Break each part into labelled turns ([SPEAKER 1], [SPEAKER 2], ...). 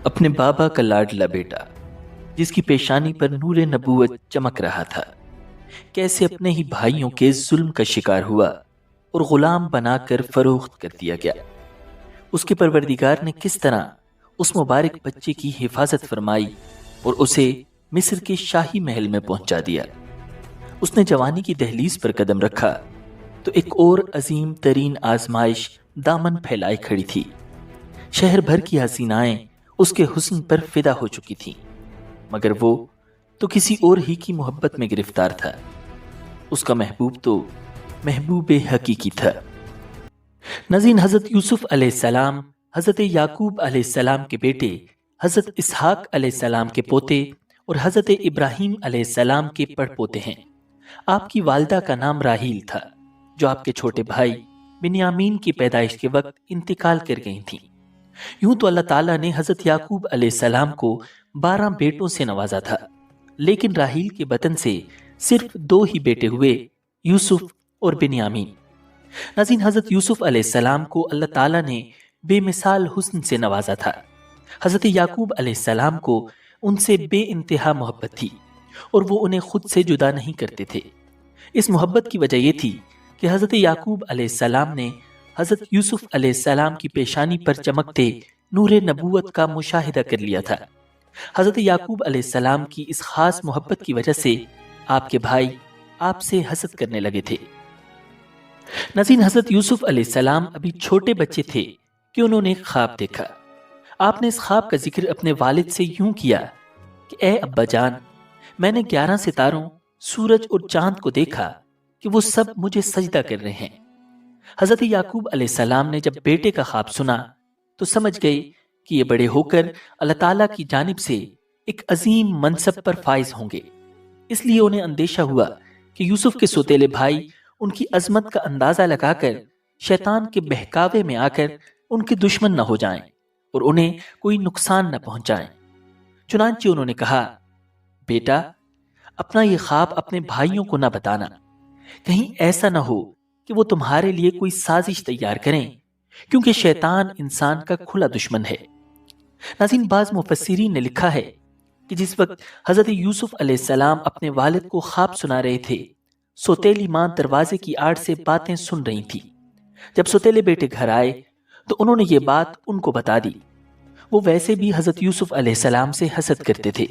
[SPEAKER 1] اپنے بابا کا لاڈلا بیٹا جس کی پیشانی پر نور نبوت چمک رہا تھا، کیسے اپنے ہی بھائیوں کے ظلم کا شکار ہوا اور غلام بنا کر فروخت کر دیا گیا۔ اس کے پروردگار نے کس طرح اس مبارک بچے کی حفاظت فرمائی اور اسے مصر کے شاہی محل میں پہنچا دیا۔ اس نے جوانی کی دہلیز پر قدم رکھا تو ایک اور عظیم ترین آزمائش دامن پھیلائے کھڑی تھی۔ شہر بھر کی حسینائیں اس کے حسن پر فدا ہو چکی تھیں، مگر وہ تو کسی اور ہی کی محبت میں گرفتار تھا۔ اس کا محبوب تو محبوب حقیقی تھا۔ ناظرین، حضرت یوسف علیہ السلام حضرت یعقوب علیہ السلام کے بیٹے، حضرت اسحاق علیہ السلام کے پوتے اور حضرت ابراہیم علیہ السلام کے پڑ پوتے ہیں۔ آپ کی والدہ کا نام راحیل تھا، جو آپ کے چھوٹے بھائی بنیامین کی پیدائش کے وقت انتقال کر گئی تھیں۔ یوں تو اللہ تعالیٰ نے حضرت یعقوب علیہ السلام کو 12 بیٹوں سے نوازا تھا، لیکن راحیل کے بطن سے صرف 2 ہی بیٹے ہوئے، یوسف اور بنیامین۔ ناظرین، حضرت یوسف علیہ السلام کو اللہ تعالیٰ نے بے مثال حسن سے نوازا تھا۔ حضرت یعقوب علیہ السلام کو ان سے بے انتہا محبت تھی اور وہ انہیں خود سے جدا نہیں کرتے تھے۔ اس محبت کی وجہ یہ تھی کہ حضرت یعقوب علیہ السلام نے حضرت یوسف علیہ السلام کی پیشانی پر چمکتے نور نبوت کا مشاہدہ کر لیا تھا۔ حضرت یعقوب علیہ السلام کی اس خاص محبت کی وجہ سے آپ کے بھائی آپ سے حسد کرنے لگے تھے۔ ناظرین، حضرت یوسف علیہ السلام ابھی چھوٹے بچے تھے کہ انہوں نے ایک خواب دیکھا۔ آپ نے اس خواب کا ذکر اپنے والد سے یوں کیا کہ اے ابا جان، میں نے 11 ستاروں، سورج اور چاند کو دیکھا کہ وہ سب مجھے سجدہ کر رہے ہیں۔ حضرت یعقوب علیہ السلام نے جب بیٹے کا خواب سنا تو سمجھ گئے کہ یہ بڑے ہو کر اللہ تعالیٰ کی جانب سے ایک عظیم منصب پر فائز ہوں گے۔ اس لیے انہیں اندیشہ ہوا کہ یوسف کے سوتیلے بھائی ان کی عظمت کا اندازہ لگا کر شیطان کے بہکاوے میں آ کر ان کے دشمن نہ ہو جائیں اور انہیں کوئی نقصان نہ پہنچائیں۔ چنانچہ انہوں نے کہا، بیٹا، اپنا یہ خواب اپنے بھائیوں کو نہ بتانا، کہیں ایسا نہ ہو کہ وہ تمہارے لیے کوئی سازش تیار کریں، کیونکہ شیطان انسان کا کھلا دشمن ہے۔ ناظرین، بعض مفسرین نے لکھا ہے کہ جس وقت حضرت یوسف علیہ السلام اپنے والد کو خواب سنا رہے تھے، سوتیلی ماں دروازے کی آڑ سے باتیں سن رہی تھی۔ جب سوتیلے بیٹے گھر آئے تو انہوں نے یہ بات ان کو بتا دی۔ وہ ویسے بھی حضرت یوسف علیہ السلام سے حسد کرتے تھے،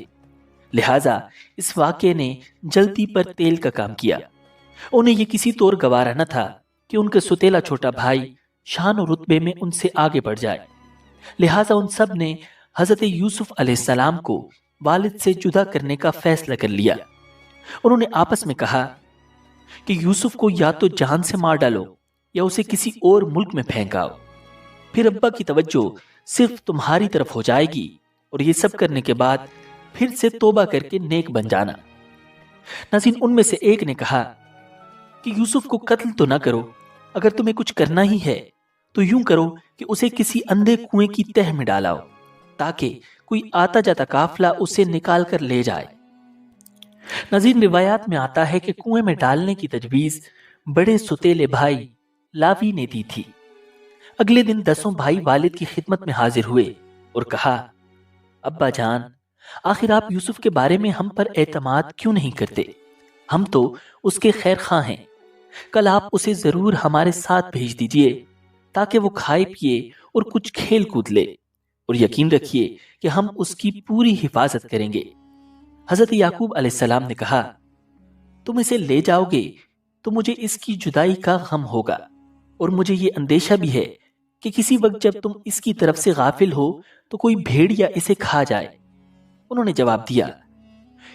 [SPEAKER 1] لہٰذا اس واقعے نے جلدی پر تیل کا کام کیا۔ انہیں یہ کسی طور گوارا نہ تھا کہ ان کا سوتیلا چھوٹا بھائی شان و رتبے میں ان سے آگے بڑھ جائے، لہٰذا ان سب نے حضرت یوسف علیہ السلام کو والد سے جدا کرنے کا فیصلہ کر لیا۔ انہوں نے آپس میں کہا کہ یوسف کو یا تو جان سے مار ڈالو یا اسے کسی اور ملک میں پھینکاؤ، پھر ابا کی توجہ صرف تمہاری طرف ہو جائے گی اور یہ سب کرنے کے بعد پھر سے توبہ کر کے نیک بن جانا۔ ناظرین، ان میں سے ایک نے کہا کہ یوسف کو قتل تو نہ کرو، اگر تمہیں کچھ کرنا ہی ہے تو یوں کرو کہ اسے کسی اندھے کنویں کی تہ میں ڈالاؤ تاکہ کوئی آتا جاتا قافلہ اسے نکال کر لے جائے۔ ناظرین، روایات میں آتا ہے کہ کنویں میں ڈالنے کی تجویز بڑے سوتیلے بھائی لاوی نے دی تھی۔ اگلے دن 10 بھائی والد کی خدمت میں حاضر ہوئے اور کہا، ابا جان، آخر آپ یوسف کے بارے میں ہم پر اعتماد کیوں نہیں کرتے؟ ہم تو اس کے خیر خواہ ہیں، کل آپ اسے ضرور ہمارے ساتھ بھیج دیجئے تاکہ وہ کھائے پیے اور کچھ کھیل کود لے، اور یقین رکھیے کہ ہم اس کی پوری حفاظت کریں گے۔ حضرت یعقوب علیہ السلام نے کہا، تم اسے لے جاؤ گے تو مجھے اس کی جدائی کا غم ہوگا، اور مجھے یہ اندیشہ بھی ہے کہ کسی وقت جب تم اس کی طرف سے غافل ہو تو کوئی بھیڑیا اسے کھا جائے۔ انہوں نے جواب دیا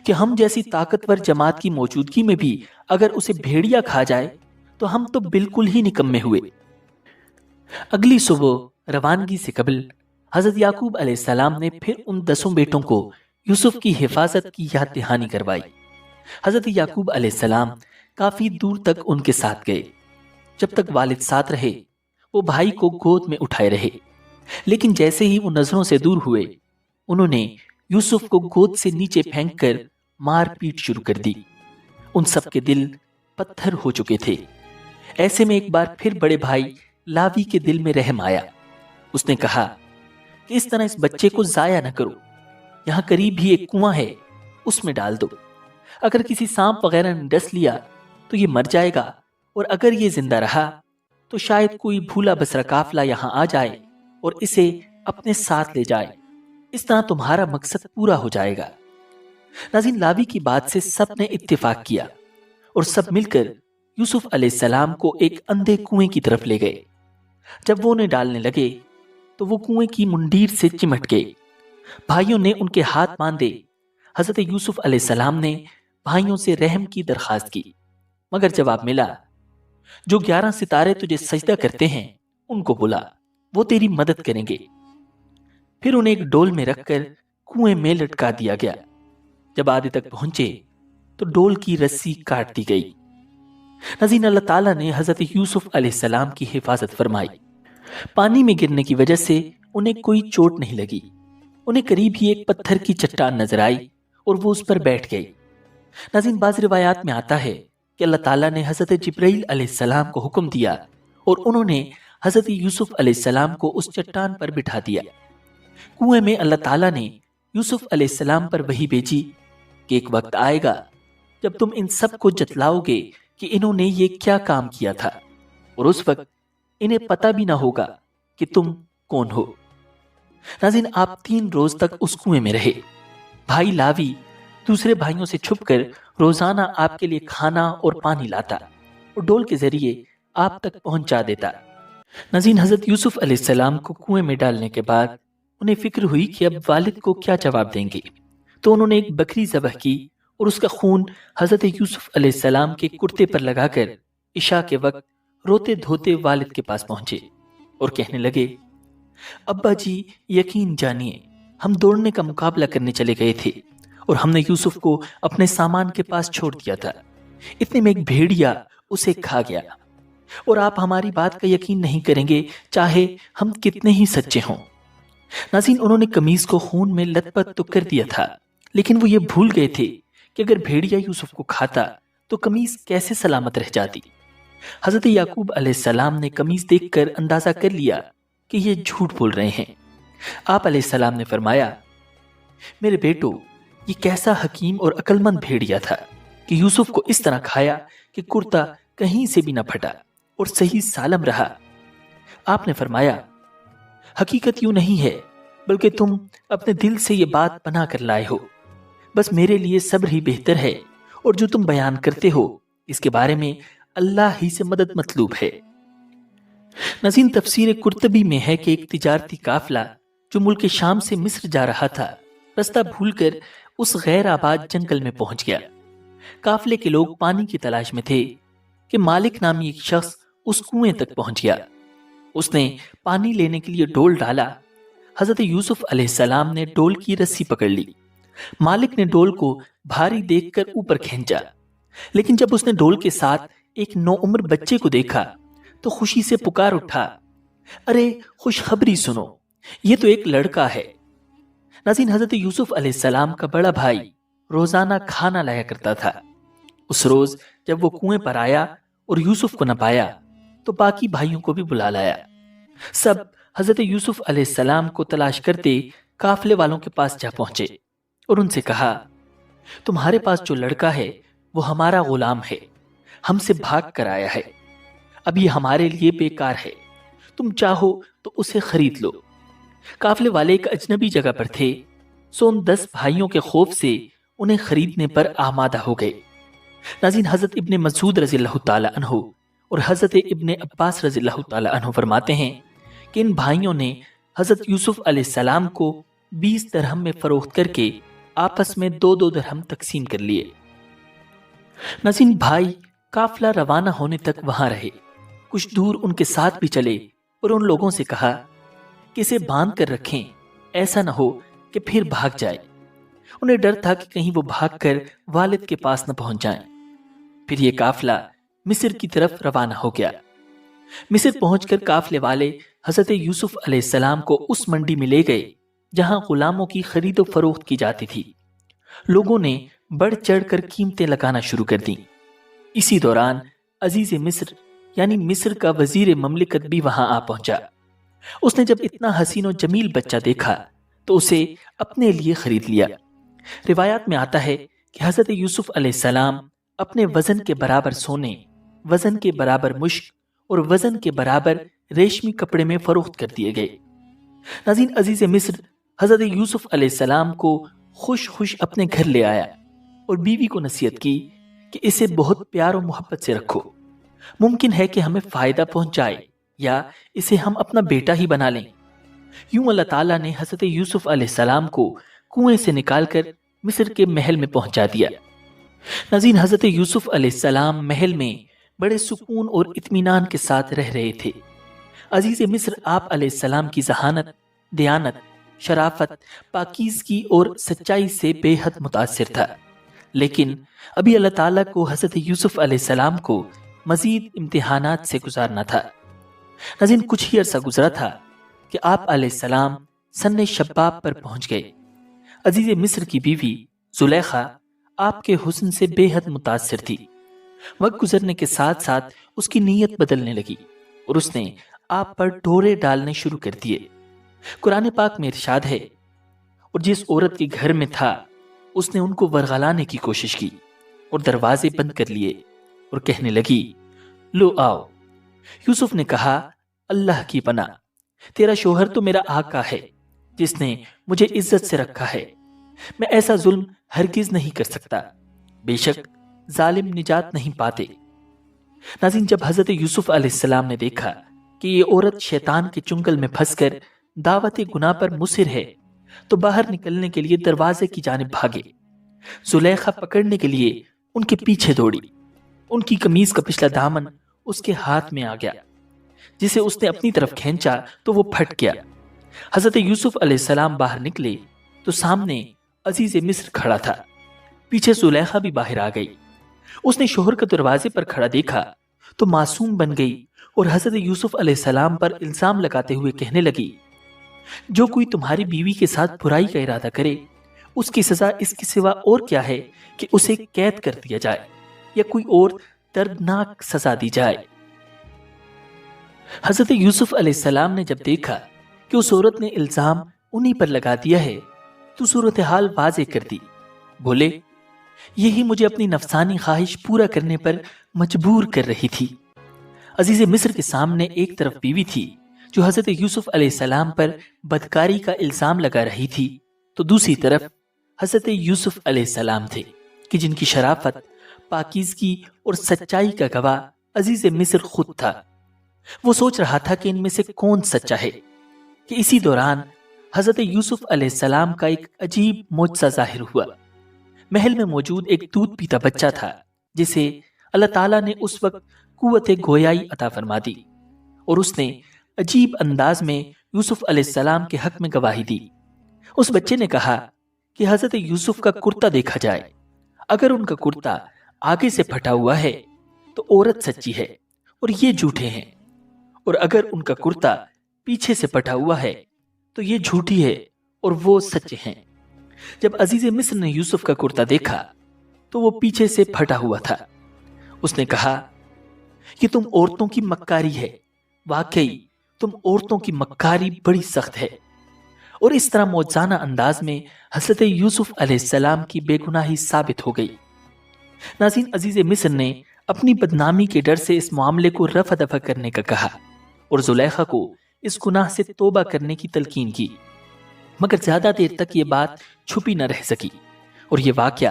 [SPEAKER 1] کہ ہم جیسی طاقتور جماعت کی موجودگی میں بھی اگر اسے بھیڑیا کھا جائے تو ہم تو بالکل ہی نکمے ہوئے۔ اگلی صبح روانگی سے قبل حضرت یعقوب علیہ السلام نے پھر ان 10 بیٹوں کو یوسف کی حفاظت کی یاد دہانی کروائی۔ حضرت یعقوب علیہ السلام کافی دور تک ان کے ساتھ گئے۔ جب تک والد ساتھ رہے وہ بھائی کو گود میں اٹھائے رہے، لیکن جیسے ہی وہ نظروں سے دور ہوئے انہوں نے یوسف کو گود سے نیچے پھینک کر مار پیٹ شروع کر دی۔ ان سب کے دل پتھر ہو چکے تھے۔ ایسے میں ایک بار پھر بڑے بھائی لاوی کے دل میں رحم آیا۔ اس نے کہا کہ اس طرح اس بچے کو ضائع نہ کرو، یہاں قریب ہی ایک کنواں ہے، اس میں ڈال دو، اگر کسی سانپ وغیرہ نے ڈس لیا تو یہ مر جائے گا، اور اگر یہ زندہ رہا تو شاید کوئی بھولا بسرا قافلہ یہاں آ جائے اور اسے اپنے ساتھ لے جائے، اس طرح تمہارا مقصد پورا ہو جائے گا۔ ناظرین، لاوی کی بات سے سب نے اتفاق کیا اور سب مل کر یوسف علیہ السلام کو ایک اندھے کنویں کی طرف لے گئے۔ جب وہ انہیں ڈالنے لگے تو وہ کنویں کی منڈیر سے چمٹ گئے۔ بھائیوں نے ان کے ہاتھ باندھے۔ حضرت یوسف علیہ السلام نے بھائیوں سے رحم کی درخواست کی، مگر جواب ملا، جو 11 ستارے تجھے سجدہ کرتے ہیں ان کو بلا، وہ تیری مدد کریں گے۔ پھر انہیں ایک ڈول میں رکھ کر کنویں میں لٹکا دیا گیا۔ جب آدھے تک پہنچے تو ڈول کی رسی کاٹ دی گئی۔ ناظرین، اللہ تعالیٰ نے حضرت یوسف علیہ السلام کی حفاظت فرمائی۔ پانی میں گرنے کی وجہ سے انہیں کوئی چوٹ نہیں لگی۔ انہیں قریب ہی ایک پتھر کی چٹان نظر آئی اور وہ اس پر بیٹھ گئی۔ ناظرین، بعض روایات میں آتا ہے کہ اللہ تعالیٰ نے حضرت جبرائیل علیہ السلام کو حکم دیا اور انہوں نے حضرت یوسف علیہ السلام کو اس چٹان پر بٹھا دیا۔ کنویں میں اللہ تعالیٰ نے یوسف علیہ السلام پر وحی بھیجی کہ ایک وقت آئے گا جب تم ان سب کو جتلاؤ گے کہ انہوں نے یہ کیا کام کیا تھا، اور اس وقت انہیں پتہ بھی نہ ہوگا کہ تم کون ہو۔ ناظرین، آپ 3 روز تک اس کنویں میں رہے۔ بھائی لاوی دوسرے بھائیوں سے چھپ کر روزانہ آپ کے لیے کھانا اور پانی لاتا اور ڈول کے ذریعے آپ تک پہنچا دیتا۔ ناظرین، حضرت یوسف علیہ السلام کو کنویں میں ڈالنے کے بعد انہیں فکر ہوئی کہ اب والد کو کیا جواب دیں گے، تو انہوں نے ایک بکری ذبح کی اور اس کا خون حضرت یوسف علیہ السلام کے کرتے پر لگا کر عشاء کے وقت روتے دھوتے والد کے پاس پہنچے اور کہنے لگے، ابا جی، یقین جانیے ہم دوڑنے کا مقابلہ کرنے چلے گئے تھے اور ہم نے یوسف کو اپنے سامان کے پاس چھوڑ دیا تھا، اتنے میں ایک بھیڑیا اسے کھا گیا، اور آپ ہماری بات کا یقین نہیں کریں گے چاہے ہم کتنے ہی سچے ہوں۔ ناظرین، انہوں نے قمیص کو خون میں لت پت تو کر دیا تھا، لیکن وہ یہ بھول گئے تھے کہ اگر بھیڑیا یوسف کو کھاتا تو قمیص کیسے سلامت رہ جاتی۔ حضرت یعقوب علیہ السلام نے قمیص دیکھ کر اندازہ کر لیا کہ یہ جھوٹ بول رہے ہیں۔ آپ علیہ السلام نے فرمایا، میرے بیٹو، یہ کیسا حکیم اور عقل مند بھیڑیا تھا کہ یوسف کو اس طرح کھایا کہ کرتا کہیں سے بھی نہ پھٹا اور صحیح سالم رہا۔ آپ نے فرمایا، حقیقت یوں نہیں ہے، بلکہ تم اپنے دل سے یہ بات بنا کر لائے ہو، بس میرے لیے صبر ہی بہتر ہے، اور جو تم بیان کرتے ہو اس کے بارے میں اللہ ہی سے مدد مطلوب ہے۔ ناظرین، تفسیر قرطبی میں ہے کہ ایک تجارتی قافلہ جو ملک شام سے مصر جا رہا تھا، رستہ بھول کر اس غیر آباد جنگل میں پہنچ گیا۔ قافلے کے لوگ پانی کی تلاش میں تھے کہ مالک نامی ایک شخص اس کنویں تک پہنچ گیا۔ اس نے پانی لینے کے لیے ڈول ڈالا۔ حضرت یوسف علیہ السلام نے ڈول کی رسی پکڑ لی۔ مالک نے ڈول کو بھاری دیکھ کر اوپر کھینچا، لیکن جب اس نے ڈول کے ساتھ ایک نوعمر بچے کو دیکھا تو خوشی سے پکار اٹھا، ارے خوشخبری سنو، یہ تو ایک لڑکا ہے۔ ناظرین، حضرت یوسف علیہ السلام کا بڑا بھائی روزانہ کھانا لایا کرتا تھا۔ اس روز جب وہ کنویں پر آیا اور یوسف کو نہ پایا تو باقی بھائیوں کو بھی بلا لایا۔ سب حضرت یوسف علیہ السلام کو تلاش کرتے قافلے والوں کے پاس جا پہنچے اور ان سے کہا، تمہارے پاس جو لڑکا ہے وہ ہمارا غلام ہے، ہم سے بھاگ کر آیا ہے، اب یہ ہمارے لیے بیکار ہے، تم چاہو تو اسے خرید لو۔ قافلے والے ایک اجنبی جگہ پر تھے، سو ان 10 بھائیوں کے خوف سے انہیں خریدنے پر آمادہ ہو گئے۔ ناظرین، حضرت ابن مسعود رضی اللہ تعالی عنہ اور حضرت ابن عباس رضی اللہ تعالی عنہ فرماتے ہیں کہ ان بھائیوں نے حضرت یوسف علیہ السلام کو 20 درہم میں فروخت کر کے آپس میں 2 درہم تقسیم کر لیے۔ ناظرین، بھائی قافلہ روانہ ہونے تک وہاں رہے، کچھ دور ان کے ساتھ بھی چلے اور ان لوگوں سے کہا کہ اسے باندھ کر رکھیں، ایسا نہ ہو کہ پھر بھاگ جائے۔ انہیں ڈر تھا کہ کہیں وہ بھاگ کر والد کے پاس نہ پہنچ جائیں۔ پھر یہ قافلہ مصر کی طرف روانہ ہو گیا۔ مصر پہنچ کر قافلے والے حضرت یوسف علیہ السلام کو اس منڈی میں لے گئے جہاں غلاموں کی خرید و فروخت کی جاتی تھی۔ لوگوں نے بڑھ چڑھ کر قیمتیں لگانا شروع کر دیں۔ اسی دوران عزیز مصر یعنی مصر کا وزیر مملکت بھی وہاں آ پہنچا۔ اس نے جب اتنا حسین و جمیل بچہ دیکھا تو اسے اپنے لیے خرید لیا۔ روایات میں آتا ہے کہ حضرت یوسف علیہ السلام اپنے وزن کے برابر سونے، وزن کے برابر مشک اور وزن کے برابر ریشمی کپڑے میں فروخت کر دیے گئے۔ ناظرین، عزیز مصر حضرت یوسف علیہ السلام کو خوش خوش اپنے گھر لے آیا اور بیوی کو نصیحت کی کہ اسے بہت پیار و محبت سے رکھو، ممکن ہے کہ ہمیں فائدہ پہنچائے یا اسے ہم اپنا بیٹا ہی بنا لیں۔ یوں اللہ تعالیٰ نے حضرت یوسف علیہ السلام کو کنویں سے نکال کر مصر کے محل میں پہنچا دیا۔ ناظرین، حضرت یوسف علیہ السلام محل میں بڑے سکون اور اطمینان کے ساتھ رہ رہے تھے۔ عزیز مصر آپ علیہ السلام کی ذہانت، دیانت، شرافت، پاکیزگی اور سچائی سے بے حد متاثر تھا، لیکن ابھی اللہ تعالیٰ کو حضرت یوسف علیہ السلام کو مزید امتحانات سے گزارنا تھا۔ ناظرین، کچھ ہی عرصہ گزرا تھا کہ آپ علیہ السلام سن شباب پر پہنچ گئے۔ عزیز مصر کی بیوی زلیخا آپ کے حسن سے بے حد متاثر تھی۔ وقت گزرنے کے ساتھ ساتھ اس کی نیت بدلنے لگی اور اس نے آپ پر ڈورے ڈالنے شروع کر دیے۔ قرآن پاک میں ارشاد ہے، اور جس عورت کے گھر میں تھا اس نے ان کو ورغلانے کی کوشش کی اور دروازے بند کر لیے اور کہنے لگی، لو آؤ۔ یوسف نے کہا، اللہ کی پناہ، تیرا شوہر تو میرا آقا ہے جس نے مجھے عزت سے رکھا ہے، میں ایسا ظلم ہرگز نہیں کر سکتا، بے شک ظالم نجات نہیں پاتے۔ ناظرین، جب حضرت یوسف علیہ السلام نے دیکھا کہ یہ عورت شیطان کے چنگل میں پھنس کر دعوت گناہ پر مصر ہے تو باہر نکلنے کے لیے دروازے کی جانب بھاگے۔ زلیخا پکڑنے کے لیے ان کے پیچھے دوڑی۔ ان کی قمیض کا پچھلا دامن اس کے ہاتھ میں آ گیا، جسے اس نے اپنی طرف کھینچا تو وہ پھٹ گیا۔ حضرت یوسف علیہ السلام باہر نکلے تو سامنے عزیز مصر کھڑا تھا، پیچھے زلیخا بھی باہر آ گئی۔ اس نے شوہر کو دروازے پر کھڑا دیکھا تو معصوم بن گئی اور حضرت یوسف علیہ السلام پر الزام لگاتے ہوئے کہنے لگی، جو کوئی تمہاری بیوی کے ساتھ برائی کا ارادہ کرے اس کی سزا اس کے سوا اور کیا ہے کہ اسے قید کر دیا جائے یا کوئی اور دردناک سزا دی جائے۔ حضرت یوسف علیہ السلام نے جب دیکھا کہ اس عورت نے الزام انہی پر لگا دیا ہے تو صورتحال واضح کر دی۔ بولے، یہی مجھے اپنی نفسانی خواہش پورا کرنے پر مجبور کر رہی تھی۔ عزیز مصر کے سامنے ایک طرف بیوی تھی جو حضرت یوسف علیہ السلام پر بدکاری کا الزام لگا رہی تھی، تو دوسری طرف حضرت یوسف علیہ السلام تھے کہ جن کی شرافت، پاکیزگی اور سچائی کا گواہ عزیز مصر خود تھا۔ وہ سوچ رہا تھا کہ ان میں سے کون سچا ہے کہ اسی دوران حضرت یوسف علیہ السلام کا ایک عجیب معجزہ ظاہر ہوا۔ محل میں موجود ایک دودھ پیتا بچہ تھا جسے اللہ تعالیٰ نے اس وقت قوت گویائی عطا فرما دی، اور اس نے عجیب انداز میں یوسف علیہ السلام کے حق میں گواہی دی۔ اس بچے نے کہا کہ حضرت یوسف کا کرتا دیکھا جائے، اگر ان کا کرتا آگے سے پھٹا ہوا ہے تو عورت سچی ہے اور یہ جھوٹے ہیں، اور اگر ان کا کرتا پیچھے سے پھٹا ہوا ہے تو یہ جھوٹی ہے اور وہ سچے ہیں۔ جب عزیز مصر نے یوسف کا کرتا دیکھا تو وہ پیچھے سے پھٹا ہوا تھا۔ اس نے کہا، یہ تم عورتوں کی مکاری ہے، واقعی تم عورتوں کی مکاری بڑی سخت ہے۔ اور اس طرح معجزانہ انداز میں حضرت یوسف علیہ السلام کی بے گناہی ثابت ہو گئی۔ ناظرین، عزیز مصر نے اپنی بدنامی کے ڈر سے اس معاملے کو رفع دفع کرنے کا کہا اور زلیخا کو اس گناہ سے توبہ کرنے کی تلقین کی، مگر زیادہ دیر تک یہ بات چھپی نہ رہ سکی اور یہ واقعہ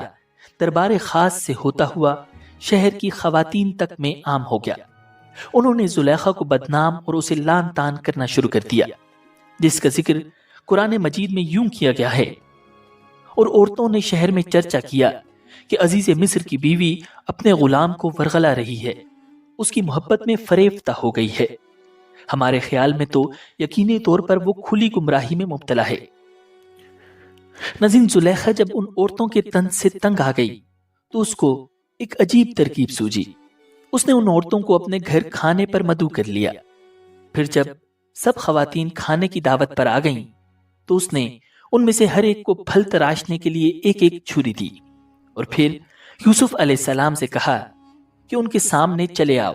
[SPEAKER 1] دربار خاص سے ہوتا ہوا شہر کی خواتین تک میں عام ہو گیا۔ انہوں نے زلیخا کو بدنام اور اسے لان تان کرنا شروع کر دیا، جس کا ذکر قرآن مجید میں یوں کیا گیا ہے، اور عورتوں نے شہر میں چرچا کیا کہ عزیز مصر کی بیوی اپنے غلام کو ورغلا رہی ہے، اس کی محبت میں فریفتہ ہو گئی ہے، ہمارے خیال میں تو یقینی طور پر وہ کھلی گمراہی میں مبتلا ہے۔ ناظرین، زلیخا جب ان عورتوں کے طنز سے تنگ آ گئی تو اس کو ایک عجیب ترکیب سوجی۔ اس نے ان عورتوں کو اپنے گھر کھانے پر مدعو کر لیا۔ پھر جب سب خواتین کھانے کی دعوت پر آ گئیں تو اس نے ان میں سے ہر ایک کو پھل تراشنے کے لیے ایک ایک چھری دی، اور پھر یوسف علیہ السلام سے کہا کہ ان کے سامنے چلے آؤ۔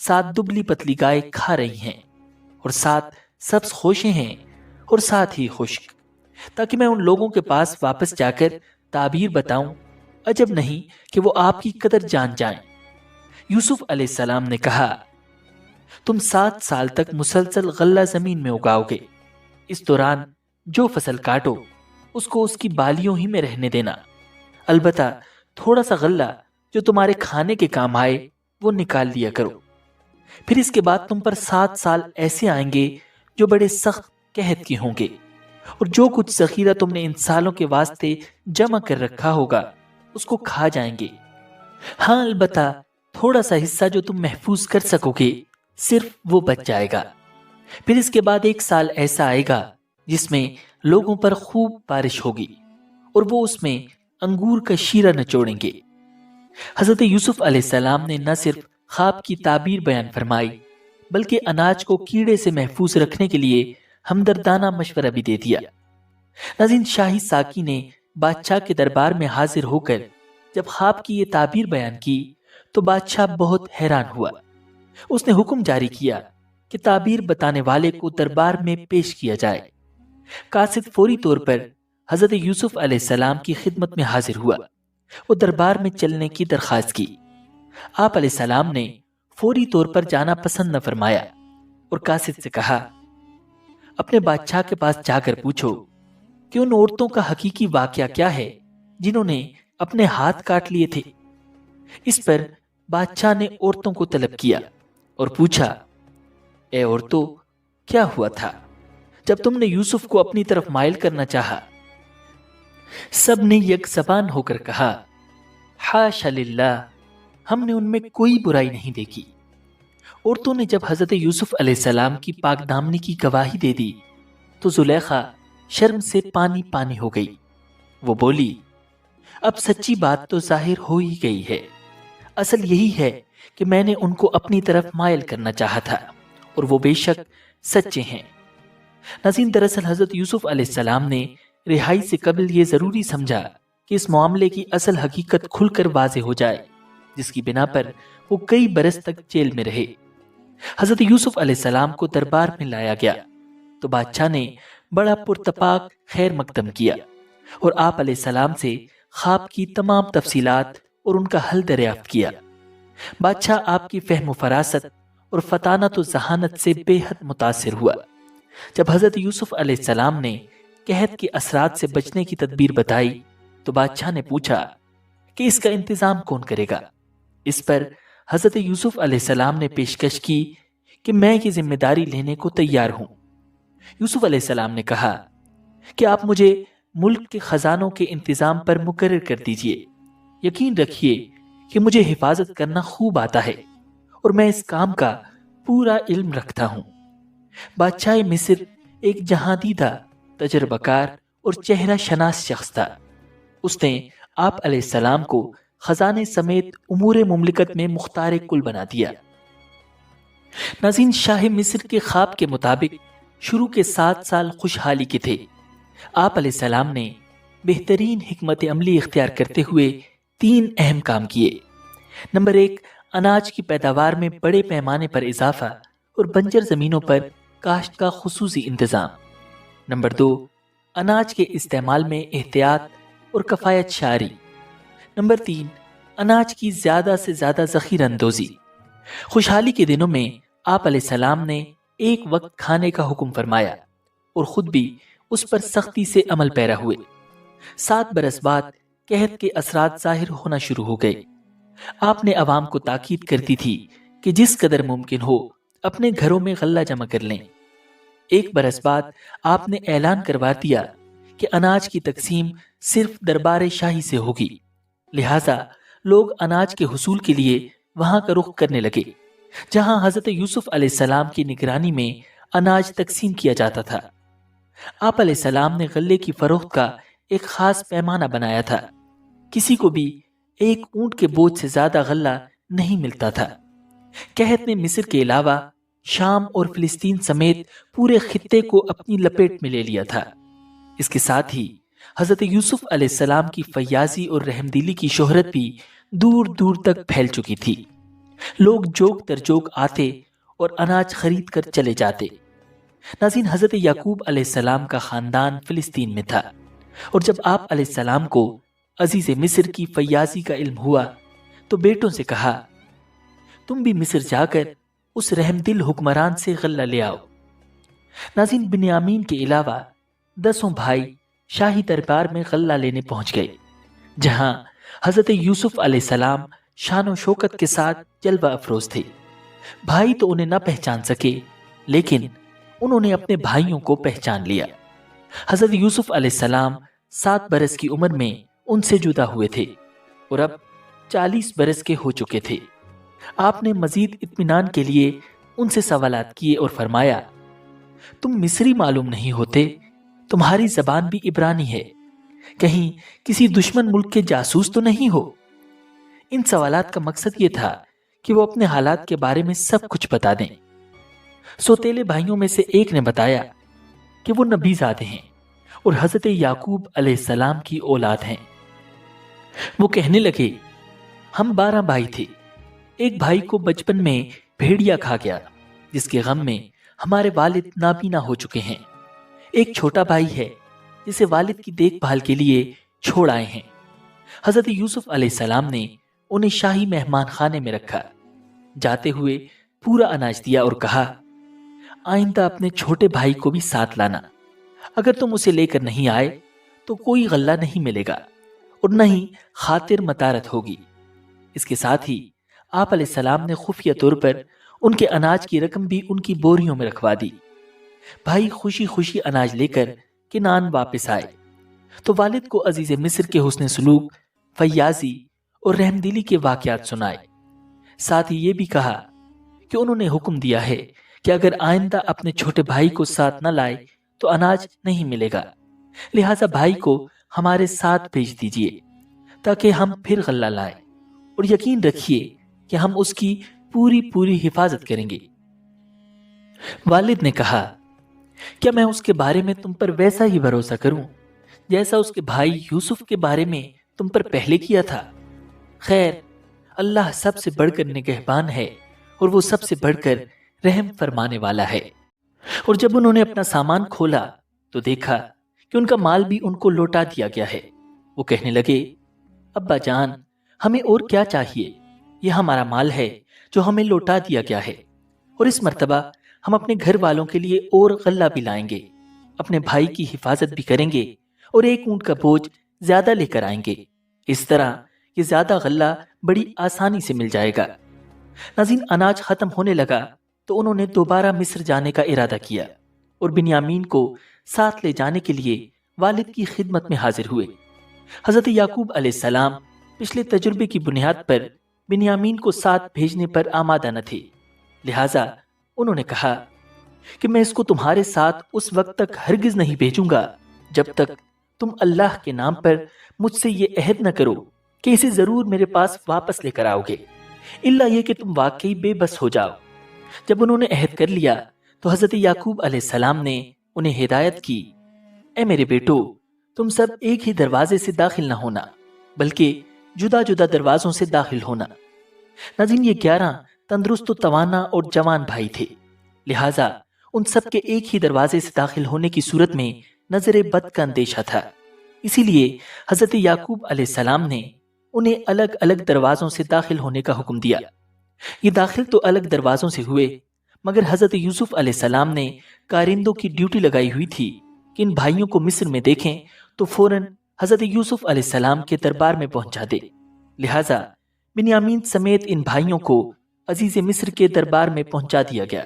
[SPEAKER 1] 7 دبلی پتلی گائے کھا رہی ہیں اور 7 سبز خوشیں ہیں اور 7 ہی خشک، تاکہ میں ان لوگوں کے پاس واپس جا کر تعبیر بتاؤں، عجب نہیں کہ وہ آپ کی قدر جان جائیں۔ یوسف علیہ السلام نے کہا، تم 7 سال تک مسلسل غلہ زمین میں اگاؤ گے، اس دوران جو فصل کاٹو اس کو اس کی بالیوں ہی میں رہنے دینا، البتہ تھوڑا سا غلہ جو تمہارے کھانے کے کام آئے وہ نکال لیا کرو۔ پھر اس کے بعد تم پر 7 سال ایسے آئیں گے جو بڑے سخت قحط کے ہوں گے، اور جو کچھ ذخیرہ تم نے ان سالوں کے واسطے جمع کر رکھا ہوگا اس کو کھا جائیں گے۔ ہاں البتہ تھوڑا سا حصہ جو تم محفوظ کر سکو گے صرف وہ بچ جائے گا۔ پھر اس کے بعد 1 سال ایسا آئے گا جس میں لوگوں پر خوب بارش ہوگی اور وہ اس میں انگور کا شیرہ نچوڑیں گے۔ حضرت یوسف علیہ السلام نے نہ صرف خواب کی تعبیر بیان فرمائی بلکہ اناج کو کیڑے سے محفوظ رکھنے کے لیے ہمدردانہ مشورہ بھی دے دیا۔ ناظرین، شاہی ساقی نے بادشاہ کے دربار میں حاضر ہو کر جب خواب کی یہ تعبیر بیان کی تو بادشاہ بہت حیران ہوا۔ اس نے حکم جاری کیا کہ تعبیر بتانے والے کو دربار میں پیش کیا جائے۔ قاصد فوری طور پر حضرت یوسف علیہ السلام کی خدمت میں حاضر ہوا۔ وہ دربار میں چلنے کی درخواست کی۔ آپ علیہ السلام نے فوری طور پر جانا پسند نہ فرمایا اور قاصد سے کہا، اپنے بادشاہ کے پاس جا کر پوچھو کہ ان عورتوں کا حقیقی واقعہ کیا ہے جنہوں نے اپنے ہاتھ کاٹ لیے تھے۔ اس پر بادشاہ نے عورتوں کو طلب کیا اور پوچھا، اے عورتوں، کیا ہوا تھا جب تم نے یوسف کو اپنی طرف مائل کرنا چاہا؟ سب نے یک زبان ہو کر کہا، حاشا للہ، ہم نے ان میں کوئی برائی نہیں دیکھی۔ عورتوں نے جب حضرت یوسف علیہ السلام کی پاک دامنی کی گواہی دے دی تو زلیخا شرم سے پانی پانی ہو گئی۔ وہ بولی، اب سچی بات تو ظاہر ہو ہی گئی ہے، اصل یہی ہے کہ میں نے ان کو اپنی طرف مائل کرنا چاہا تھا اور وہ بے شک سچے ہیں۔ ناظرین، دراصل حضرت یوسف علیہ السلام نے رہائی سے قبل یہ ضروری سمجھا کہ اس معاملے کی اصل حقیقت کھل کر واضح ہو جائے، جس کی بنا پر وہ کئی برس تک جیل میں رہے۔ حضرت یوسف علیہ السلام کو دربار میں لایا گیا تو بادشاہ نے بڑا پرتپاک خیر مقدم کیا اور آپ علیہ السلام سے خواب کی تمام تفصیلات اور ان کا حل دریافت کیا۔ بادشاہ آپ کی فہم و فراست اور فطانت و ذہانت سے بے حد متاثر ہوا۔ جب حضرت یوسف علیہ السلام نے قحط کے اثرات سے بچنے کی تدبیر بتائی تو بادشاہ نے پوچھا کہ اس کا انتظام کون کرے گا؟ اس پر حضرت یوسف علیہ السلام نے پیشکش کی کہ میں یہ ذمہ داری لینے کو تیار ہوں۔ یوسف علیہ السلام نے کہا کہ آپ مجھے ملک کے خزانوں کے انتظام پر مقرر کر دیجئے۔ یقین رکھیے کہ مجھے حفاظت کرنا خوب آتا ہے اور میں اس کام کا پورا علم رکھتا ہوں۔ بادشاہ مصر ایک جہاں دیدہ، تجربہ کار اور چہرہ شناس شخص تھا۔ اس نے آپ علیہ السلام کو خزانے سمیت امور مملکت میں مختار کل بنا دیا۔ ناظرین، شاہ مصر کے خواب کے مطابق شروع کے 7 سال خوشحالی کے تھے۔ آپ علیہ السلام نے بہترین حکمت عملی اختیار کرتے ہوئے 3 اہم کام کیے۔ نمبر 1، اناج کی پیداوار میں بڑے پیمانے پر اضافہ اور بنجر زمینوں پر کاشت کا خصوصی انتظام۔ نمبر 2، اناج کے استعمال میں احتیاط اور کفایت شعاری۔ نمبر 3، اناج کی زیادہ سے زیادہ ذخیرہ اندوزی۔ خوشحالی کے دنوں میں آپ علیہ السلام نے ایک وقت کھانے کا حکم فرمایا اور خود بھی اس پر سختی سے عمل پیرا ہوئے۔ 7 برس بعد قحط کے اثرات ظاہر ہونا شروع ہو گئے۔ آپ نے عوام کو تاکید کر دی تھی کہ جس قدر ممکن ہو اپنے گھروں میں غلہ جمع کر لیں۔ 1 برس بعد آپ نے اعلان کروا دیا کہ اناج کی تقسیم صرف دربار شاہی سے ہوگی، لہٰذا لوگ اناج کے حصول کے لیے وہاں کا رخ کرنے لگے جہاں حضرت یوسف علیہ السلام کی نگرانی میں اناج تقسیم کیا جاتا تھا۔ آپ علیہ السلام نے غلے کی فروخت کا ایک خاص پیمانہ بنایا تھا۔ کسی کو بھی 1 اونٹ کے بوجھ سے زیادہ غلہ نہیں ملتا تھا۔ قحط نے مصر کے علاوہ شام اور فلسطین سمیت پورے خطے کو اپنی لپیٹ میں لے لیا تھا۔ اس کے ساتھ ہی حضرت یوسف علیہ السلام کی فیاضی اور رحمدلی کی شہرت بھی دور دور تک پھیل چکی تھی۔ لوگ جوک در جوک آتے اور اناج خرید کر چلے جاتے۔ ناظرین، حضرت یعقوب علیہ السلام کا خاندان فلسطین میں تھا، اور جب آپ علیہ السلام کو عزیز مصر کی فیاضی کا علم ہوا تو بیٹوں سے کہا، تم بھی مصر جا کر اس رحم دل حکمران سے غلہ لے آؤ۔ ناظرین، بنیامین کے علاوہ 10 بھائی شاہی دربار میں غلہ لینے پہنچ گئے، جہاں حضرت یوسف علیہ السلام شان و شوکت کے ساتھ جلوہ افروز تھے۔ بھائی تو انہیں نہ پہچان سکے، لیکن انہوں نے اپنے بھائیوں کو پہچان لیا۔ حضرت یوسف علیہ السلام 7 برس کی عمر میں ان سے جدا ہوئے تھے اور اب 40 برس کے ہو چکے تھے۔ آپ نے مزید اطمینان کے لیے ان سے سوالات کیے اور فرمایا، تم مصری معلوم نہیں ہوتے، تمہاری زبان بھی عبرانی ہے، کہیں کسی دشمن ملک کے جاسوس تو نہیں ہو؟ ان سوالات کا مقصد یہ تھا کہ وہ اپنے حالات کے بارے میں سب کچھ بتا دیں۔ سوتیلے بھائیوں میں سے ایک نے بتایا کہ وہ نبی زادے ہیں اور حضرت یعقوب علیہ السلام کی اولاد ہیں۔ وہ کہنے لگے، ہم 12 بھائی تھے، ایک بھائی کو بچپن میں بھیڑیا کھا گیا، جس کے غم میں ہمارے والد نابینا ہو چکے ہیں۔ ایک چھوٹا بھائی ہے جسے والد کی دیکھ بھال کے لیے چھوڑ آئے ہیں۔ حضرت یوسف علیہ السلام نے انہیں شاہی مہمان خانے میں رکھا، جاتے ہوئے پورا اناج دیا اور کہا، آئندہ اپنے چھوٹے بھائی کو بھی ساتھ لانا، اگر تم اسے لے کر نہیں آئے تو کوئی غلہ نہیں ملے گا اور نہ ہی خاطر مطارت ہوگی۔ اس کے ساتھ ہی آپ علیہ السلام نے خفیہ طور پر ان کے اناج کی رقم بھی ان کی بوریوں میں رکھوا دی۔ بھائی خوشی خوشی اناج لے کر کنعان واپس آئے تو والد کو عزیز مصر کے حسن سلوک، فیاضی اور رحم دلی کے واقعات سنائے۔ ساتھ ہی یہ بھی کہا کہ انہوں نے حکم دیا ہے کہ اگر آئندہ اپنے چھوٹے بھائی کو ساتھ نہ لائے تو اناج نہیں ملے گا، لہٰذا بھائی کو ہمارے ساتھ بھیج دیجیے تاکہ ہم پھر غلہ لائیں، اور یقین رکھیے کہ ہم اس کی پوری حفاظت کریں گے۔ والد نے کہا، کیا میں اس کے بارے میں تم پر ویسا ہی بھروسہ کروں جیسا اس کے بھائی یوسف کے بارے میں تم پر پہلے کیا تھا؟ خیر، اللہ سب سے بڑھ کر نگہبان ہے اور وہ سب سے بڑھ کر رحم فرمانے والا ہے۔ اور جب انہوں نے اپنا سامان کھولا تو دیکھا کہ ان کا مال بھی ان کو لوٹا دیا گیا ہے۔ وہ کہنے لگے، ابا جان، ہمیں اور کیا چاہیے؟ یہ ہمارا مال ہے جو ہمیں لوٹا دیا گیا ہے، اور اس مرتبہ ہم اپنے گھر والوں کے لیے اور غلہ بھی لائیں گے، اپنے بھائی کی حفاظت بھی کریں گے اور ایک اونٹ کا بوجھ زیادہ لے کر آئیں گے۔ اس طرح یہ زیادہ غلہ بڑی آسانی سے مل جائے گا۔ ناظرین، اناج ختم ہونے لگا تو انہوں نے دوبارہ مصر جانے کا ارادہ کیا اور بنیامین کو ساتھ لے جانے کے لیے والد کی خدمت میں حاضر ہوئے۔ حضرت یعقوب علیہ السلام پچھلے تجربے کی بنیاد پر بنیامین کو ساتھ بھیجنے پر آمادہ نہ تھے، لہٰذا انہوں نے کہا کہ میں اس کو تمہارے ساتھ اس وقت تک ہرگز نہیں بھیجوں گا جب تک تم اللہ کے نام پر مجھ سے یہ عہد نہ کرو کہ اسے ضرور میرے پاس واپس لے کر آؤ گے، الا یہ کہ تم واقعی بے بس ہو جاؤ۔ جب انہوں نے عہد کر لیا تو حضرت یعقوب علیہ السلام نے انہیں ہدایت کی، اے میرے بیٹو، تم سب ایک ہی دروازے سے داخل نہ ہونا بلکہ جدا جدا دروازوں سے داخل ہونا۔ ناظرین، یہ 11 تندرست و توانا اور جوان بھائی تھے، لہٰذا ان سب کے ایک ہی دروازے سے داخل ہونے کی صورت میں نظر بد کا اندیشہ تھا۔ اسی لیے حضرت یعقوب علیہ السلام نے انہیں الگ الگ دروازوں سے داخل ہونے کا حکم دیا۔ یہ داخل تو الگ دروازوں سے ہوئے، مگر حضرت یوسف علیہ السلام نے کارندوں کی ڈیوٹی لگائی ہوئی تھی کہ ان بھائیوں کو مصر میں دیکھیں تو فوراً حضرت یوسف علیہ السلام کے دربار میں پہنچا دے۔ لہٰذا بنیامین سمیت ان بھائیوں کو عزیز مصر کے دربار میں پہنچا دیا گیا۔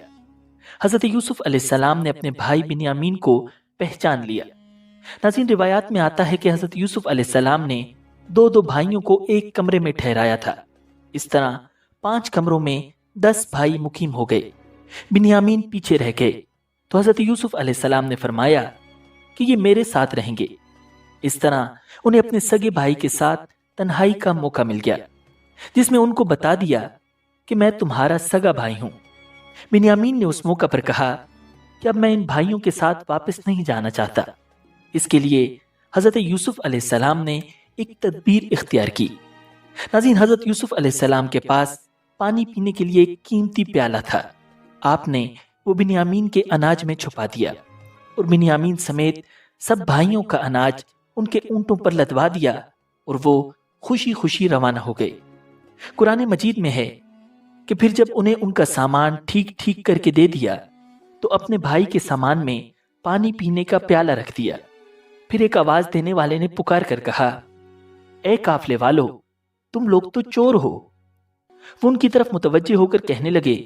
[SPEAKER 1] حضرت یوسف علیہ السلام نے اپنے بھائی بنیامین کو پہچان لیا۔ ناظرین، روایات میں آتا ہے کہ حضرت یوسف علیہ السلام نے 2 بھائیوں کو ایک کمرے میں ٹھہرایا تھا۔ اس طرح 5 کمروں میں 10 بھائی مقیم ہو گئے، بنیامین پیچھے رہ گئے۔ تو حضرت یوسف علیہ السلام نے فرمایا کہ یہ میرے ساتھ رہیں گے۔ اس طرح انہیں اپنے سگے بھائی کے ساتھ تنہائی کا موقع مل گیا، جس میں ان کو بتا دیا کہ میں تمہارا سگا بھائی ہوں۔ بنیامین نے اس موقع پر کہا کہ اب میں ان بھائیوں کے ساتھ واپس نہیں جانا چاہتا۔ اس کے لیے حضرت یوسف علیہ السلام نے ایک تدبیر اختیار کی۔ ناظرین، حضرت یوسف علیہ السلام کے پاس پانی پینے کے لیے ایک قیمتی پیالہ تھا۔ آپ نے وہ بنیامین کے اناج میں چھپا دیا اور بنیامین سمیت سب بھائیوں کا اناج ان کے اونٹوں پر لدوا دیا اور وہ خوشی خوشی روانہ ہو گئے۔ قرآن مجید میں ہے کہ پھر جب انہیں ان کا سامان ٹھیک ٹھیک کر کے دے دیا تو اپنے بھائی کے سامان میں پانی پینے کا پیالہ رکھ دیا۔ پھر ایک آواز دینے والے نے پکار کر کہا، اے قافلے والو، تم لوگ تو چور ہو۔ وہ ان کی طرف متوجہ ہو کر کہنے لگے،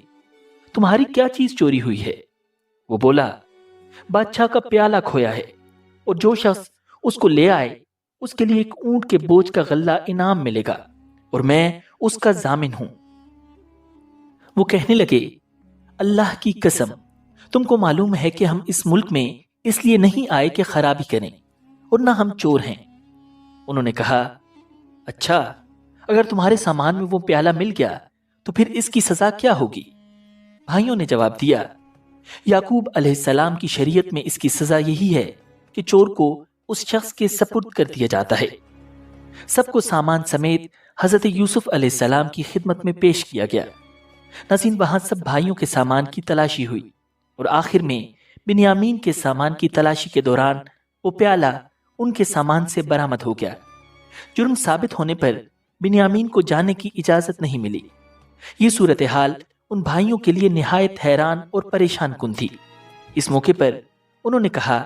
[SPEAKER 1] تمہاری کیا چیز چوری ہوئی ہے؟ وہ بولا، بادشاہ کا پیالہ کھویا ہے، اور جو شخص اس کو لے آئے اس کے لیے ایک اونٹ کے بوجھ کا غلہ انعام ملے گا، اور میں اس کا ضامن ہوں۔ وہ کہنے لگے، اللہ کی قسم، تم کو معلوم ہے کہ ہم اس ملک میں اس لیے نہیں آئے کہ خرابی کریں، اور نہ ہم چور ہیں۔ انہوں نے کہا، اچھا، اگر تمہارے سامان میں وہ پیالہ مل گیا تو پھر اس کی سزا کیا ہوگی؟ بھائیوں نے جواب دیا، یعقوب علیہ السلام کی شریعت میں اس کی سزا یہی ہے کہ چور کو اس شخص کے سپرد کر دیا جاتا ہے۔ سب کو سامان سمیت حضرت یوسف علیہ السلام کی خدمت میں پیش کیا گیا۔ ناظرین، وہاں سب بھائیوں کے سامان کی تلاشی ہوئی اور آخر میں بنیامین کے سامان کی تلاشی کے دوران وہ پیالہ ان کے سامان سے برآمد ہو گیا۔ جرم ثابت ہونے پر بنیامین کو جانے کی اجازت نہیں ملی۔ یہ صورتحال ان بھائیوں کے لیے نہایت حیران اور پریشان کن تھی۔ اس موقع پر انہوں نے کہا،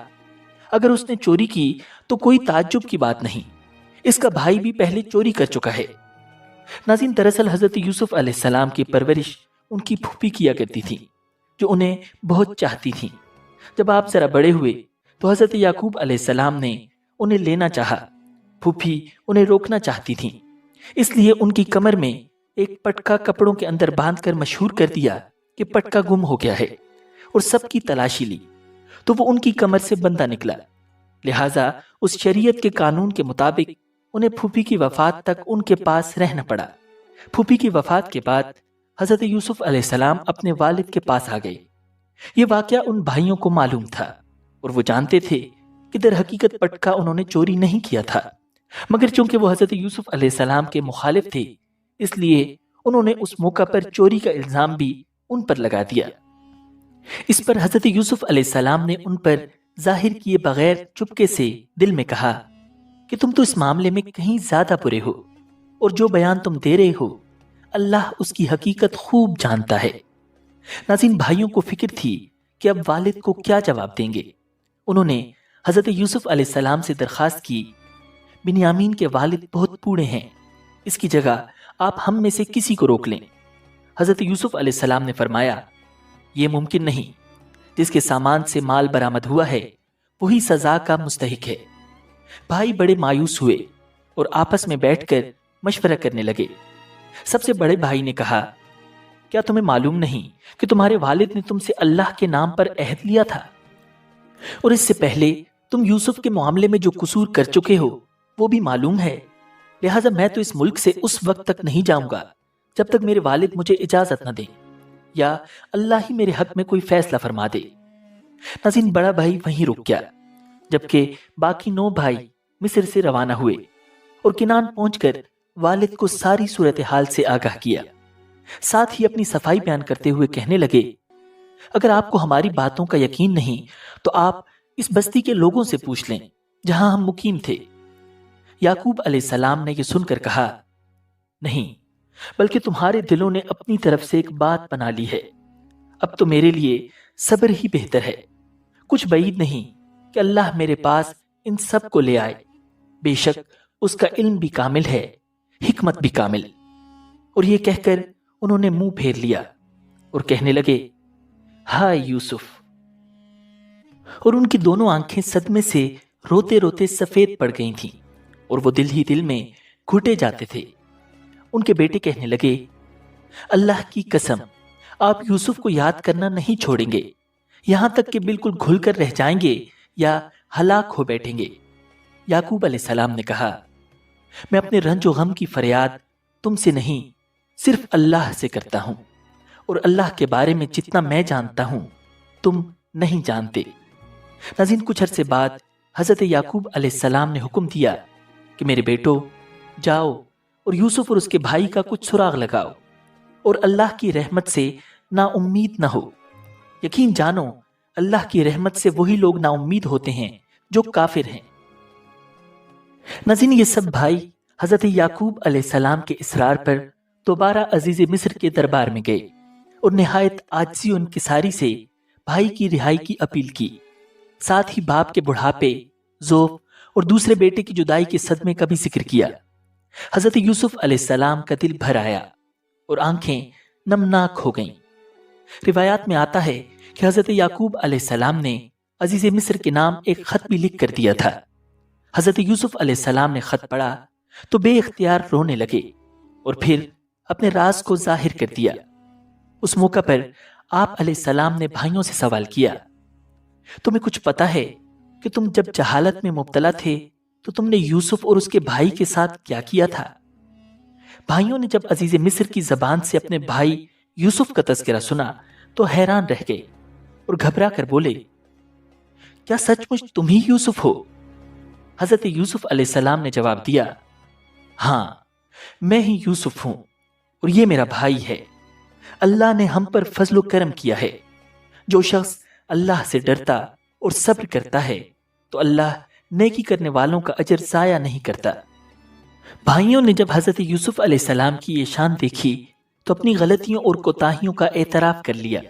[SPEAKER 1] اگر اس نے چوری کی تو کوئی تعجب کی بات نہیں، اس کا بھائی بھی پہلے چوری کر چکا ہے۔ ناظرین، دراصل حضرت یوسف علیہ السلام کی پرورش ان کی پھوپھی کیا کرتی تھی، جو انہیں بہت چاہتی تھیں۔ جب آپ ذرا بڑے ہوئے تو حضرت یعقوب علیہ السلام نے انہیں لینا چاہا۔ پھوپھی انہیں روکنا چاہتی تھیں، اس لیے ان کی کمر میں ایک پٹکا کپڑوں کے اندر باندھ کر مشہور کر دیا کہ پٹکا گم ہو گیا ہے، اور سب کی تلاشی لی تو وہ ان کی کمر سے بندہ نکلا۔ لہٰذا اس شریعت کے قانون کے مطابق انہیں پھوپھی کی وفات تک ان کے پاس رہنا پڑا۔ پھوپھی کی وفات کے بعد حضرت یوسف علیہ السلام اپنے والد کے پاس آ گئے۔ یہ واقعہ ان بھائیوں کو معلوم تھا اور وہ جانتے تھے کہ در حقیقت پٹکا انہوں نے چوری نہیں کیا تھا، مگر چونکہ وہ حضرت یوسف علیہ السلام کے مخالف تھے اس لیے انہوں نے اس موقع پر چوری کا الزام بھی ان پر لگا دیا۔ اس پر حضرت یوسف علیہ السلام نے ان پر ظاہر کیے بغیر چپکے سے دل میں کہا کہ تم تو اس معاملے میں کہیں زیادہ برے ہو، اور جو بیان تم دے رہے ہو اللہ اس کی حقیقت خوب جانتا ہے۔ ناظرین، بھائیوں کو فکر تھی کہ اب والد کو کیا جواب دیں گے۔ انہوں نے حضرت یوسف علیہ السلام سے درخواست کی، بنیامین کے والد بہت بوڑھے ہیں، اس کی جگہ آپ ہم میں سے کسی کو روک لیں۔ حضرت یوسف علیہ السلام نے فرمایا، یہ ممکن نہیں، جس کے سامان سے مال برآمد ہوا ہے وہی سزا کا مستحق ہے۔ بھائی بڑے مایوس ہوئے اور آپس میں بیٹھ کر مشورہ کرنے لگے۔ سب سے بڑے بھائی نے کہا، کیا تمہیں معلوم نہیں کہ تمہارے والد نے تم سے اللہ کے نام پر عہد لیا تھا، اور اس سے پہلے تم یوسف کے معاملے میں جو قصور کر چکے ہو وہ بھی معلوم ہے؟ لہٰذا میں تو اس ملک سے اس وقت تک نہیں جاؤں گا جب تک میرے والد مجھے اجازت نہ دیں، یا اللہ ہی میرے حق میں کوئی فیصلہ فرما دے۔ ناظرین، بڑا بھائی وہیں رک گیا، جبکہ باقی 9 بھائی مصر سے روانہ ہوئے اور کنان پہنچ کر والد کو ساری صورتحال سے آگاہ کیا۔ ساتھ ہی اپنی صفائی بیان کرتے ہوئے کہنے لگے، اگر آپ کو ہماری باتوں کا یقین نہیں تو آپ اس بستی کے لوگوں سے پوچھ لیں جہاں ہم مقیم تھے۔ یعقوب علیہ السلام نے یہ سن کر کہا، نہیں، بلکہ تمہارے دلوں نے اپنی طرف سے ایک بات بنا لی ہے۔ اب تو میرے لیے صبر ہی بہتر ہے۔ کچھ بعید نہیں کہ اللہ میرے پاس ان سب کو لے آئے، بے شک اس کا علم بھی کامل ہے، حکمت بھی کامل۔ اور یہ کہہ کر انہوں نے منہ پھیر لیا اور کہنے لگے، ہائے یوسف، اور ان کی دونوں آنکھیں صدمے سے روتے روتے سفید پڑ گئی تھیں اور وہ دل ہی دل میں گھٹے جاتے تھے۔ ان کے بیٹے کہنے لگے، اللہ کی قسم، آپ یوسف کو یاد کرنا نہیں چھوڑیں گے یہاں تک کہ بالکل گھل کر رہ جائیں گے یا ہلاک ہو بیٹھیں گے۔ یعقوب علیہ السلام نے کہا، میں اپنے رنج و غم کی فریاد تم سے نہیں، صرف اللہ سے کرتا ہوں، اور اللہ کے بارے میں جتنا میں جانتا ہوں تم نہیں جانتے۔ ناظرین، کچھ عرصے بعد حضرت یعقوب علیہ السلام نے حکم دیا کہ میرے بیٹو، جاؤ اور یوسف اور اس کے بھائی کا کچھ سراغ لگاؤ۔ اور اللہ کی رحمت سے نا امید نہ ہو۔ یقین جانو اللہ کی رحمت سے وہی لوگ نا امید ہوتے ہیں جو کافر ہیں۔ ناظرین، یہ سب بھائی حضرت یعقوب علیہ السلام کے اصرار پر دوبارہ عزیز مصر کے دربار میں گئے اور نہایت عاجزی و انکساری سے بھائی کی رہائی کی اپیل کی، ساتھ ہی باپ کے بڑھاپے، ذوق اور دوسرے بیٹے کی جدائی کے صدمے کا بھی ذکر کیا۔ حضرت یوسف علیہ السلام کا دل بھر آیا اور آنکھیں نمناک ہو گئیں۔ روایات میں آتا ہے کہ حضرت یعقوب علیہ السلام نے عزیز مصر کے نام ایک خط بھی لکھ کر دیا تھا۔ حضرت یوسف علیہ السلام نے خط پڑھا تو بے اختیار رونے لگے اور پھر اپنے راز کو ظاہر کر دیا۔ اس موقع پر آپ علیہ السلام نے بھائیوں سے سوال کیا، تمہیں کچھ پتا ہے کہ تم جب جہالت میں مبتلا تھے تو تم نے یوسف اور اس کے بھائی کے ساتھ کیا کیا تھا؟ بھائیوں نے جب عزیز مصر کی زبان سے اپنے بھائی یوسف کا تذکرہ سنا تو حیران رہ گئے اور گھبرا کر بولے، کیا سچ مچ تم ہی یوسف ہو؟ حضرت یوسف علیہ السلام نے جواب دیا، ہاں میں ہی یوسف ہوں اور یہ میرا بھائی ہے۔ اللہ نے ہم پر فضل و کرم کیا ہے۔ جو شخص اللہ سے ڈرتا اور صبر کرتا ہے تو اللہ نیکی کرنے والوں کا اجر ضائع نہیں کرتا۔ بھائیوں نے جب حضرت یوسف علیہ السلام کی یہ شان دیکھی تو اپنی غلطیوں اور کوتاہیوں کا اعتراف کر لیا۔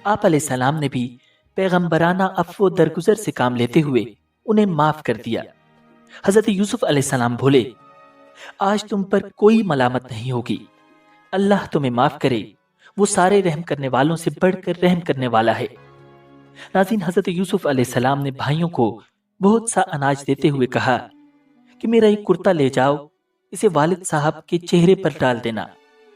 [SPEAKER 1] آپ علیہ السلام نے بھی پیغمبرانہ عفو و درگزر سے کام لیتے ہوئے انہیں معاف کر دیا۔ حضرت یوسف علیہ السلام بولے، آج تم پر کوئی ملامت نہیں ہوگی، اللہ تمہیں معاف کرے، وہ سارے رحم کرنے والوں سے بڑھ کر رحم کرنے والا ہے۔ ناظرین، حضرت یوسف علیہ السلام نے بھائیوں کو بہت سا اناج دیتے ہوئے کہا کہ میرا ایک کرتا لے جاؤ، اسے والد صاحب کے چہرے پر ڈال دینا،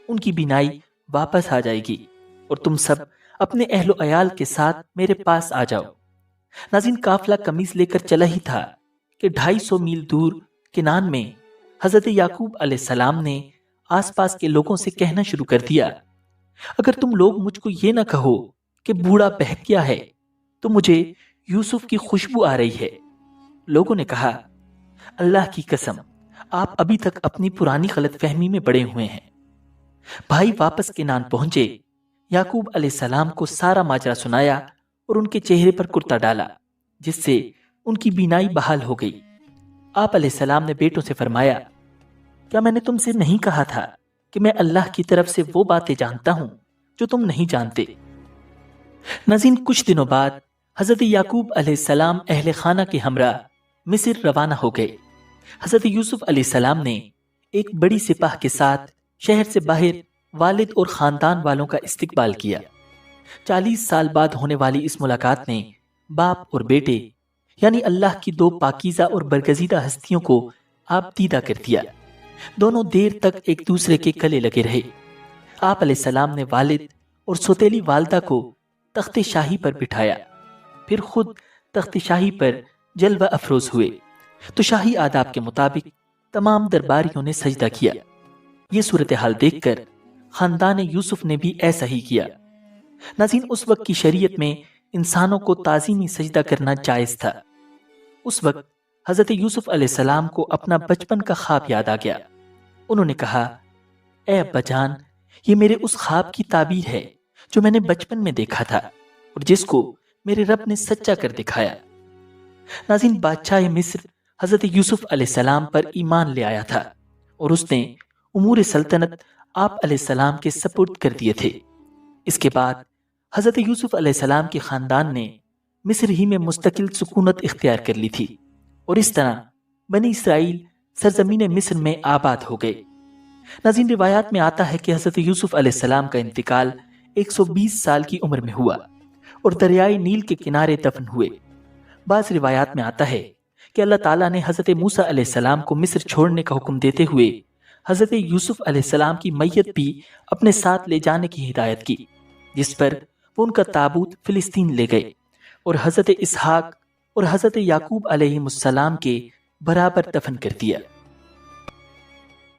[SPEAKER 1] ان کی بینائی واپس آ جائے گی اور تم سب اپنے اہل و عیال کے ساتھ میرے پاس آ جاؤ۔ ناظرین، قافلہ قمیص لے کر چلا ہی تھا کہ 250 میل دور کنعان میں حضرت یعقوب علیہ السلام نے آس پاس کے لوگوں سے کہنا شروع کر دیا، اگر تم لوگ مجھ کو یہ نہ کہو کہ بوڑھا بہک گیا ہے تو مجھے یوسف کی خوشبو آ رہی ہے۔ لوگوں نے کہا، اللہ کی قسم آپ ابھی تک اپنی پرانی غلط فہمی میں پڑے ہوئے ہیں۔ بھائی واپس کنعان پہنچے، یعقوب علیہ السلام کو سارا ماجرا سنایا اور ان کے چہرے پر کرتا ڈالا جس سے ان کی بینائی بحال ہو گئی۔ آپ علیہ السلام نے بیٹوں سے فرمایا، کیا میں نے تم سے نہیں کہا تھا کہ میں اللہ کی طرف سے وہ باتیں جانتا ہوں جو تم نہیں جانتے؟ ناظرین، کچھ دنوں بعد حضرت یعقوب علیہ السلام اہل خانہ کے ہمراہ مصر روانہ ہو گئے۔ حضرت یوسف علیہ السلام نے ایک بڑی سپاہ کے ساتھ شہر سے باہر والد اور خاندان والوں کا استقبال کیا۔ 40 سال بعد ہونے والی اس ملاقات نے باپ اور بیٹے یعنی اللہ کی دو پاکیزہ اور برگزیدہ ہستیوں کو آپ دیدہ کر دیا۔ دونوں دیر تک ایک دوسرے کے گلے لگے رہے۔ آپ علیہ السلام نے والد اور سوتیلی والدہ کو تخت شاہی پر بٹھایا، پھر خود تخت شاہی پر جلوہ افروز ہوئے تو شاہی آداب کے مطابق تمام درباریوں نے سجدہ کیا۔ یہ صورتحال دیکھ کر خاندان یوسف نے بھی ایسا ہی کیا۔ ناظرین، اس وقت کی شریعت میں انسانوں کو تعظیمی سجدہ کرنا جائز تھا۔ اس وقت حضرت یوسف علیہ السلام کو اپنا بچپن کا خواب یاد آ گیا۔ انہوں نے کہا، اے ابا جان، یہ میرے اس خواب کی تعبیر ہے جو میں نے بچپن میں دیکھا تھا اور جس کو میرے رب نے سچا کر دکھایا۔ ناظرین، بادشاہ مصر حضرت یوسف علیہ السلام پر ایمان لے آیا تھا اور اس نے امور سلطنت آپ علیہ السلام کے سپرد کر دیے تھے۔ اس کے بعد حضرت یوسف علیہ السلام کے خاندان نے مصر ہی میں مستقل سکونت اختیار کر لی تھی اور اس طرح بنی اسرائیل سرزمین مصر میں آباد ہو گئے۔ ناظرین، روایات میں آتا ہے کہ حضرت یوسف علیہ السلام کا انتقال 120 سال کی عمر میں ہوا اور دریائے نیل کے کنارے دفن ہوئے۔ بعض روایات میں آتا ہے کہ اللہ تعالیٰ نے حضرت موسیٰ علیہ السلام کو مصر چھوڑنے کا حکم دیتے ہوئے حضرت یوسف علیہ السلام کی میت بھی اپنے ساتھ لے جانے کی ہدایت کی، جس پر وہ ان کا تابوت فلسطین لے گئے اور حضرت اسحاق اور حضرت یعقوب علیہ السلام کے برابر دفن کر دیا۔